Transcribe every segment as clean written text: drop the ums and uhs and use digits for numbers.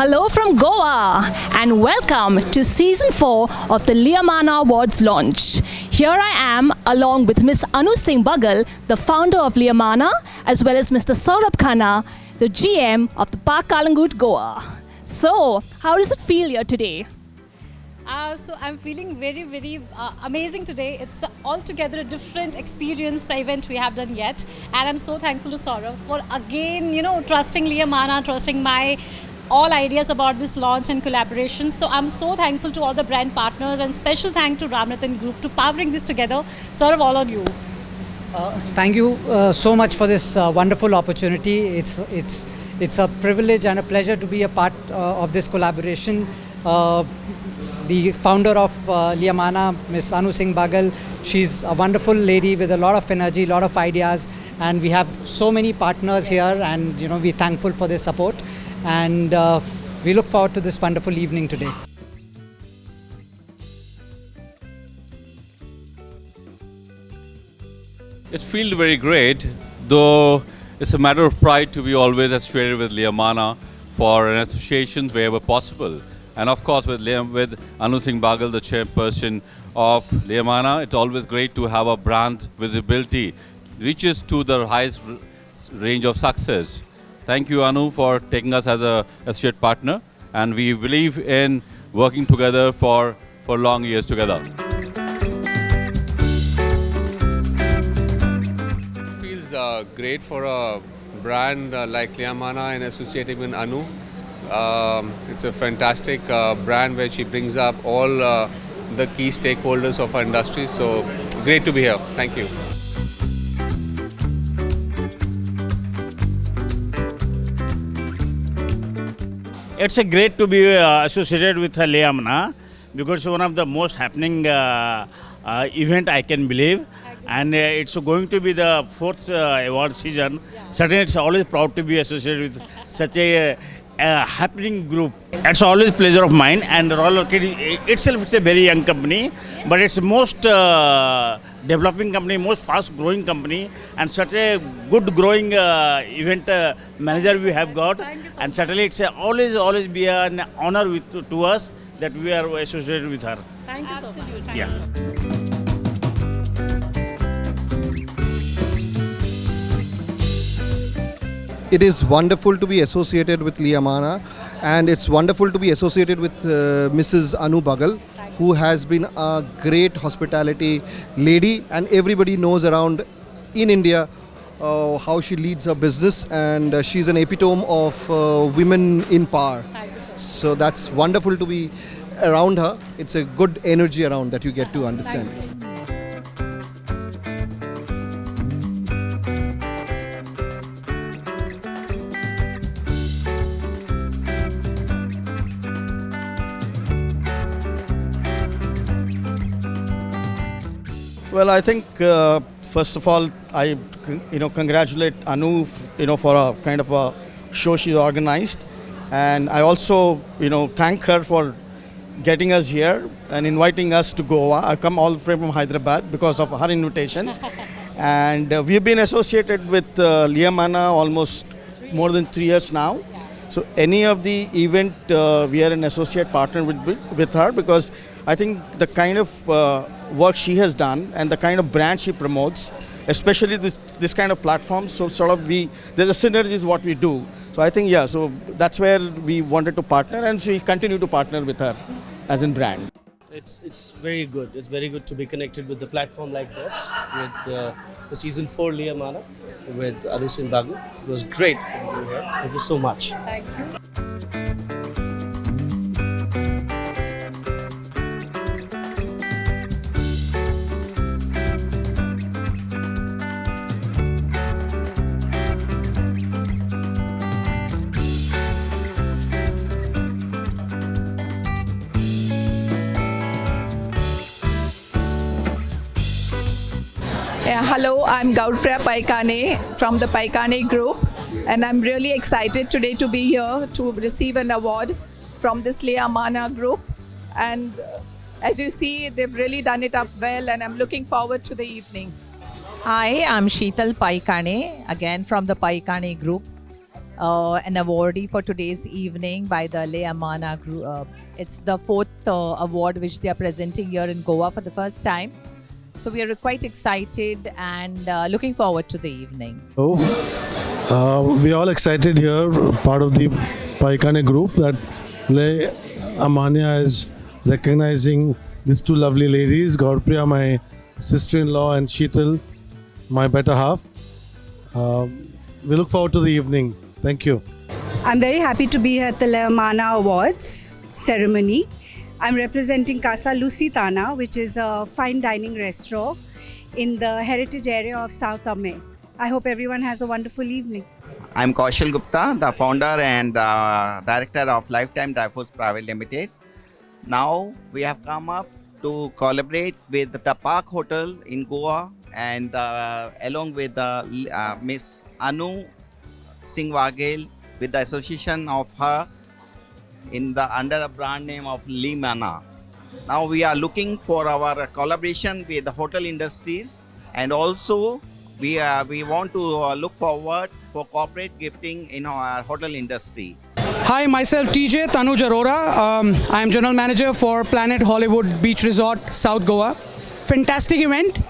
Hello from Goa and welcome to season 4 of the Liamana Awards launch. Here I am along with Miss Anu Singh Bagal, the founder of Liamana, as well as Mr. Saurabh Khanna, the GM of the Park Kalangut, Goa. So, how does it feel here today? So I'm feeling very amazing today. It's altogether a different experience, the event we have done yet. And I'm so thankful to Saurabh for again, trusting Liamana, trusting my all ideas about this launch and collaboration. So I'm so thankful to all the brand partners and special thank to Ramanathan Group to powering this together. Saurabh, all on you. Thank you so much for this wonderful opportunity. It's a privilege and a pleasure to be a part of this collaboration. The founder of Liamana, Miss Anu Singh Bagal, she's a wonderful lady with a lot of energy, a lot of ideas, and we have so many partners here, and we're thankful for their support, and we look forward to this wonderful evening today. It feels very great, though it's a matter of pride to be always associated with Liamana for an association wherever possible. And of course with Anu Singh Bagal, the chairperson of Liamana, it's always great to have a brand visibility reaches to the highest range of success. Thank you, Anu, for taking us as an associate partner, and we believe in working together for long years together. It feels great for a brand like Liamana and associating with Anu. It's a fantastic brand where she brings up all the key stakeholders of our industry. So great to be here. Thank you. It's a great to be associated with Liamana because it's one of the most happening event I can believe, and it's going to be the 4th award season. Certainly, it's always proud to be associated with such a happening group. It's always a pleasure of mine, and Royal Orchid itself is a very young company, but it's the most developing company, most fast growing company, and such a good growing event manager we have got, and certainly it's always be an honor to us that we are associated with her. Thank you so much. Yeah. It is wonderful to be associated with Liamana, and it's wonderful to be associated with Mrs. Anu Bagal, who has been a great hospitality lady, and everybody knows around in India how she leads her business, and she's an epitome of women in power. So that's wonderful to be around her. It's a good energy around that you get to understand. Well, I think first of all, I congratulate Anu, for a kind of a show she organized, and I also thank her for getting us here and inviting us to Goa. I come all the way from Hyderabad because of her invitation, and we've been associated with Liamana almost more than 3 years now. So any of the event, we are an associate partner with her, because I think the kind of work she has done and the kind of brand she promotes, especially this kind of platform, so there's a synergy is what we do. So I think, so that's where we wanted to partner, and we continue to partner with her as in brand. It's very good. It's very good to be connected with the platform like this, with the season 4 Liamana, with Anu Singh Bagal. It was great to be here. Thank you so much. Thank you. Hello, I'm Gaurpriya Paikane from the Paikane Group, and I'm really excited today to be here to receive an award from this Liamana Group. And as you see, they've really done it up well, and I'm looking forward to the evening. Hi, I'm Sheetal Paikane, again from the Paikane Group. an awardee for today's evening by the Liamana Group. It's the fourth award which they are presenting here in Goa for the first time. So we are quite excited and looking forward to the evening. We are all excited here, part of the Paikane group, that Le Amania is recognizing these two lovely ladies, Gaurpriya, my sister-in-law, and Sheetal, my better half. We look forward to the evening. Thank you. I'm very happy to be here at the Liamana Awards ceremony. I'm representing Casa Lusitana, which is a fine dining restaurant in the heritage area of South Ame. I hope everyone has a wonderful evening. I'm Kaushal Gupta, the founder and director of Lifetime Dryfoods Private Limited. Now we have come up to collaborate with the Park Hotel in Goa and along with Miss Anu Singh Waghel with the association of her under the brand name of Liamana. Now we are looking for our collaboration with the hotel industries, and also we want to look forward for corporate gifting in our hotel industry. Hi, myself TJ Tanuj Arora. I am General Manager for Planet Hollywood Beach Resort, South Goa. Fantastic event.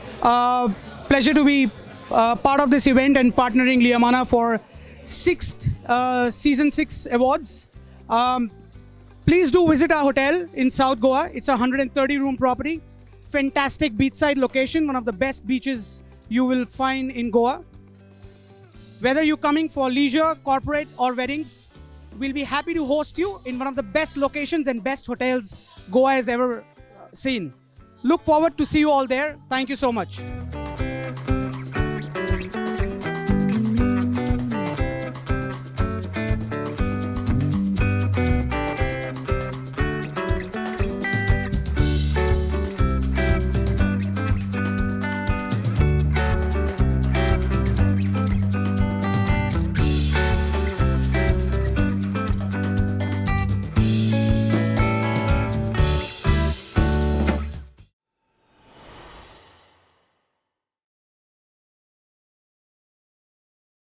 Pleasure to be part of this event and partnering Liamana for season 6 awards. Please do visit our hotel in South Goa. It's a 130 room property. Fantastic beachside location, one of the best beaches you will find in Goa. Whether you're coming for leisure, corporate or weddings, we'll be happy to host you in one of the best locations and best hotels Goa has ever seen. Look forward to see you all there. Thank you so much.